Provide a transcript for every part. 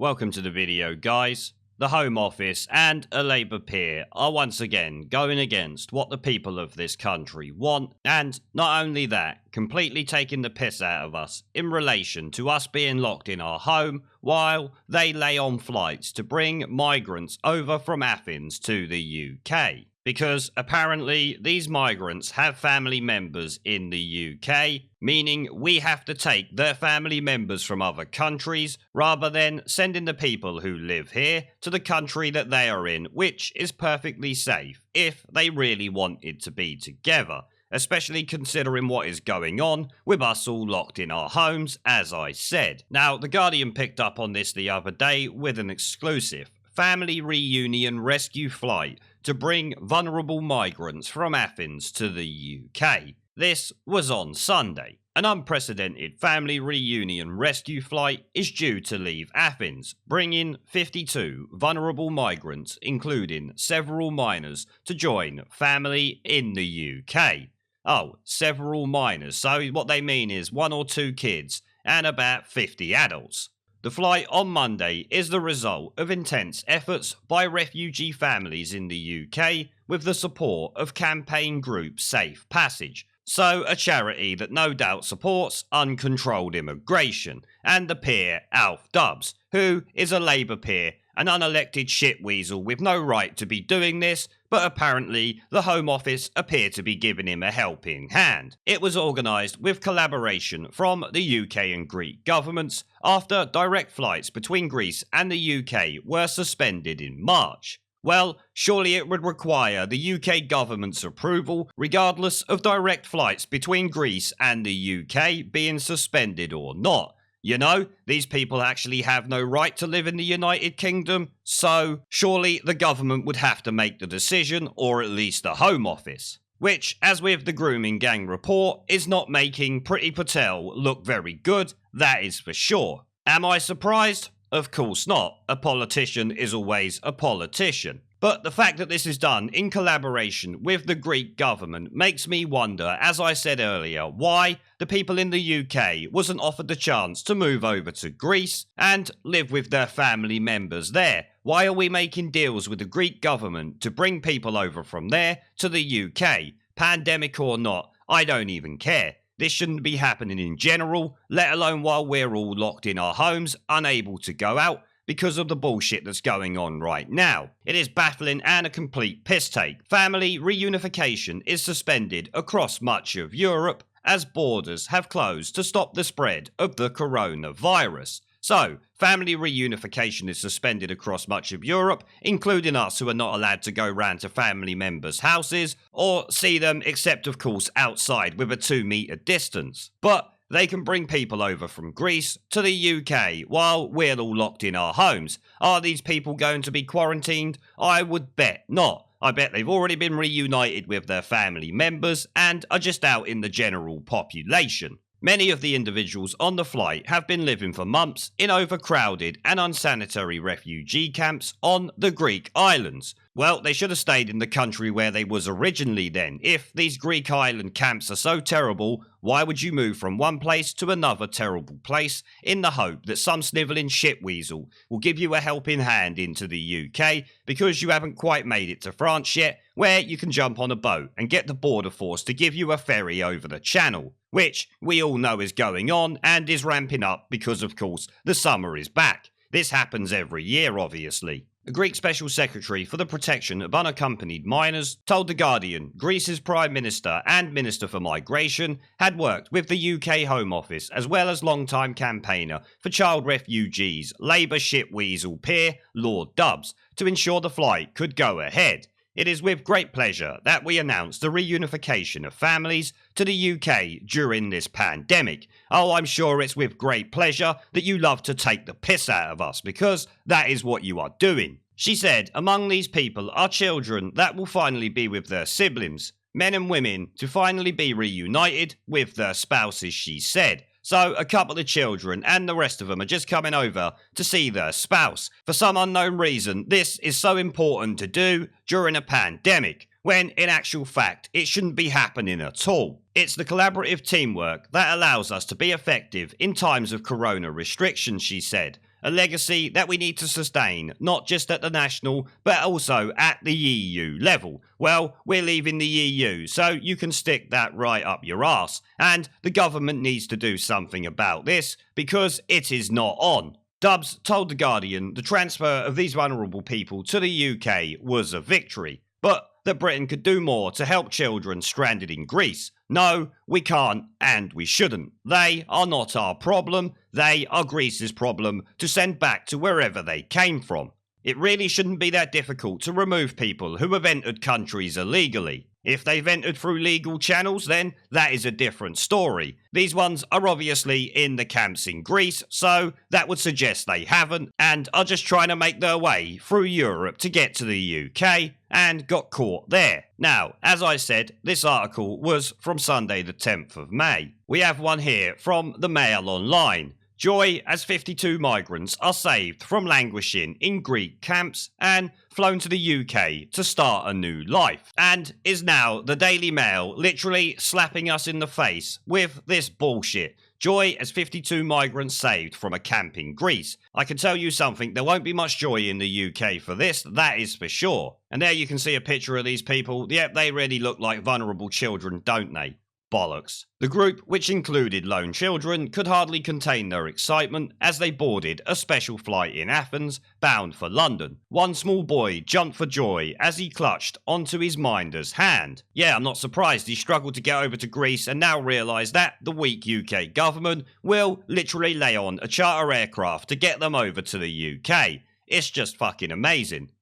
Welcome to the video, guys. The Home Office and a Labour peer are once again going against what the people of this country want, and not only that, completely taking the piss out of us in relation to us being locked in our home while they lay on flights to bring migrants over from Athens to the UK. Because apparently these migrants have family members in the UK, meaning we have to take their family members from other countries rather than sending the people who live here to the country that they are in, which is perfectly safe if they really wanted to be together, especially considering what is going on with us all locked in our homes, as I said. Now, The Guardian picked up on this the other day with an exclusive family reunion rescue flight to bring vulnerable migrants from Athens to the UK. This was on Sunday. An unprecedented family reunion rescue flight is due to leave Athens, bringing 52 vulnerable migrants, including several minors, to join family in the UK. Oh, several minors, so what they mean is 1 or 2 kids and about 50 adults. The flight on Monday is the result of intense efforts by refugee families in the UK with the support of campaign group Safe Passage, so a charity that no doubt supports uncontrolled immigration, and the peer Alf Dubs, who is a Labour peer, an unelected shitweasel with no right to be doing this, but apparently the Home Office appear to be giving him a helping hand. It was organised with collaboration from the UK and Greek governments after direct flights between Greece and the UK were suspended in March. Well, surely it would require the UK government's approval regardless of direct flights between Greece and the UK being suspended or not. You know, these people actually have no right to live in the United Kingdom, so surely the government would have to make the decision, or at least the Home Office. Which, as with the grooming gang report, is not making Priti Patel look very good, that is for sure. Am I surprised? Of course not. A politician is always a politician. But the fact that this is done in collaboration with the Greek government makes me wonder, as I said earlier, why the people in the UK wasn't offered the chance to move over to Greece and live with their family members there. Why are we making deals with the Greek government to bring people over from there to the UK? Pandemic or not, I don't even care. This shouldn't be happening in general, let alone while we're all locked in our homes, unable to go out, because of the bullshit that's going on right now. It is baffling and a complete piss take. Family reunification is suspended across much of Europe as borders have closed to stop the spread of the coronavirus. So, family reunification is suspended across much of Europe, including us who are not allowed to go round to family members' houses or see them, except of course outside with a 2-metre distance. But they can bring people over from Greece to the UK while we're all locked in our homes. Are these people going to be quarantined? I would bet not. I bet they've already been reunited with their family members and are just out in the general population. Many of the individuals on the flight have been living for months in overcrowded and unsanitary refugee camps on the Greek islands. Well, they should have stayed in the country where they was originally then. If these Greek island camps are so terrible, why would you move from one place to another terrible place in the hope that some snivelling shitweasel will give you a helping hand into the UK because you haven't quite made it to France yet, where you can jump on a boat and get the border force to give you a ferry over the channel, which we all know is going on and is ramping up because of course the summer is back. This happens every year, obviously. The Greek Special Secretary for the Protection of Unaccompanied Minors told The Guardian Greece's Prime Minister and Minister for Migration had worked with the UK Home Office as well as long-time campaigner for child refugees, Labour shitweasel peer Lord Dubs, to ensure the flight could go ahead. It is with great pleasure that we announce the reunification of families to the UK during this pandemic. Oh, I'm sure it's with great pleasure that you love to take the piss out of us, because that is what you are doing. She said, among these people are children that will finally be with their siblings, men and women to finally be reunited with their spouses, she said. So a couple of children and the rest of them are just coming over to see their spouse. For some unknown reason, this is so important to do during a pandemic, when in actual fact it shouldn't be happening at all. It's the collaborative teamwork that allows us to be effective in times of corona restrictions, she said. a legacy that we need to sustain, not just at the national, but also at the EU level. Well, we're leaving the EU, so you can stick that right up your arse. And the government needs to do something about this, because it is not on. Dubs told The Guardian the transfer of these vulnerable people to the UK was a victory, but that Britain could do more to help children stranded in Greece. No, we can't, and we shouldn't. They are not our problem, they are Greece's problem to send back to wherever they came from. It really shouldn't be that difficult to remove people who have entered countries illegally. If they've entered through legal channels, then that is a different story. These ones are obviously in the camps in Greece, so that would suggest they haven't, and are just trying to make their way through Europe to get to the UK, and got caught there. Now, as I said, this article was from Sunday the 10th of May. We have one here from the Mail Online. Joy as 52 migrants are saved from languishing in Greek camps and flown to the UK to start a new life. And is now the Daily Mail literally slapping us in the face with this bullshit. Joy as 52 migrants saved from a camp in Greece. I can tell you something, there won't be much joy in the UK for this, that is for sure. And there you can see a picture of these people. Yep, they really look like vulnerable children, don't they? Bollocks. The group, which included lone children, could hardly contain their excitement as they boarded a special flight in Athens, bound for London. One small boy jumped for joy as he clutched onto his minder's hand. Yeah, I'm not surprised he struggled to get over to Greece and now realised that the weak UK government will literally lay on a charter aircraft to get them over to the UK. It's just fucking amazing.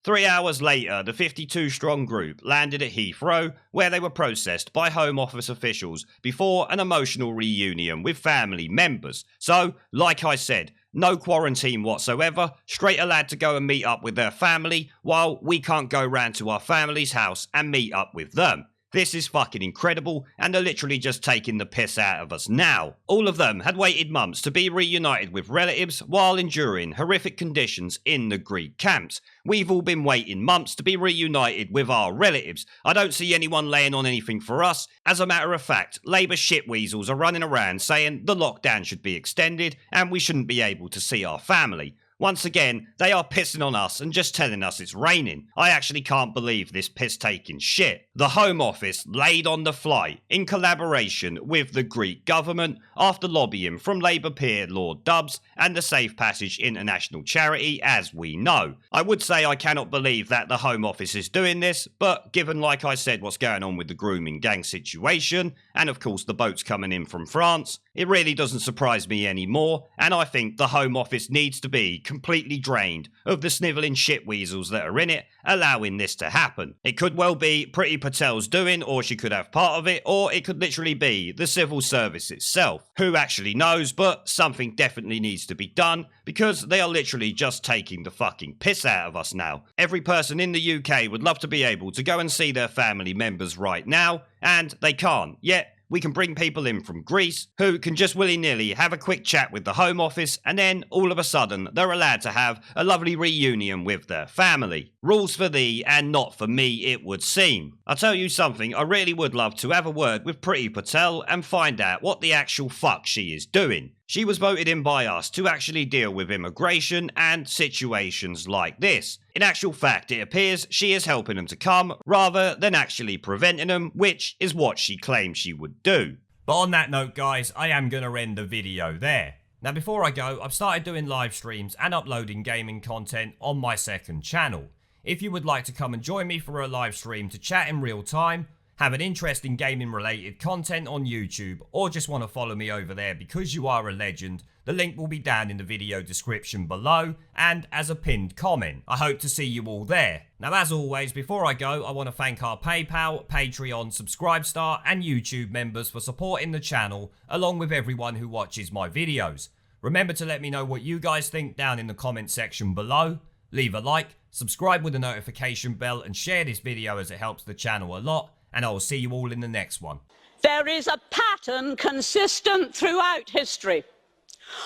3 hours later, the 52-strong group landed at Heathrow, where they were processed by Home Office officials before an emotional reunion with family members. So, like I said, no quarantine whatsoever, straight allowed to go and meet up with their family, while we can't go round to our family's house and meet up with them. This is fucking incredible, and they're literally just taking the piss out of us now. All of them had waited months to be reunited with relatives while enduring horrific conditions in the Greek camps. We've all been waiting months to be reunited with our relatives. I don't see anyone laying on anything for us. As a matter of fact, Labour shitweasels are running around saying the lockdown should be extended and we shouldn't be able to see our family. Once again, they are pissing on us and just telling us it's raining. I actually can't believe this piss-taking shit. The Home Office laid on the flight in collaboration with the Greek government after lobbying from Labour peer Lord Dubs and the Safe Passage International charity, as we know. I would say I cannot believe that the Home Office is doing this, but given, like I said, what's going on with the grooming gang situation, and of course the boats coming in from France, it really doesn't surprise me anymore, and I think the Home Office needs to be completely drained of the snivelling shitweasels that are in it, allowing this to happen. It could well be Priti Patel's doing, or she could have part of it, or it could literally be the civil service itself. Who actually knows, but something definitely needs to be done, because they are literally just taking the fucking piss out of us now. Every person in the UK would love to be able to go and see their family members right now, and they can't, yet we can bring people in from Greece who can just willy-nilly have a quick chat with the Home Office, and then all of a sudden they're allowed to have a lovely reunion with their family. Rules for thee and not for me, it would seem. I'll tell you something, I really would love to have a word with Priti Patel and find out what the actual fuck she is doing. She was voted in by us to actually deal with immigration and situations like this. In actual fact, it appears she is helping them to come rather than actually preventing them, which is what she claimed she would do. But on that note, guys, I am going to end the video there. Now, before I go, I've started doing live streams and uploading gaming content on my second channel. If you would like to come and join me for a live stream to chat in real time, have an interest in gaming related content on YouTube, or just want to follow me over there because you are a legend, the link will be down in the video description below and as a pinned comment. I hope to see you all there. Now, as always, before I go, I want to thank our PayPal, Patreon, Subscribestar and YouTube members for supporting the channel, along with everyone who watches my videos. Remember to let me know what you guys think down in the comment section below. Leave a like, subscribe with the notification bell and share this video as it helps the channel a lot. And I will see you all in the next one. There is a pattern consistent throughout history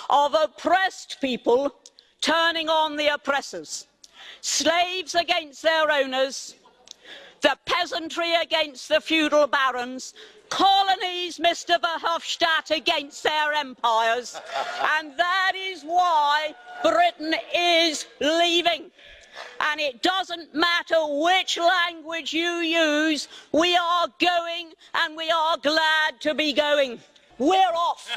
of oppressed people turning on the oppressors, slaves against their owners, the peasantry against the feudal barons, colonies, Mr. Verhofstadt, against their empires. And that is why Britain is leaving. And it doesn't matter which language you use, we are going, and we are glad to be going. We're off.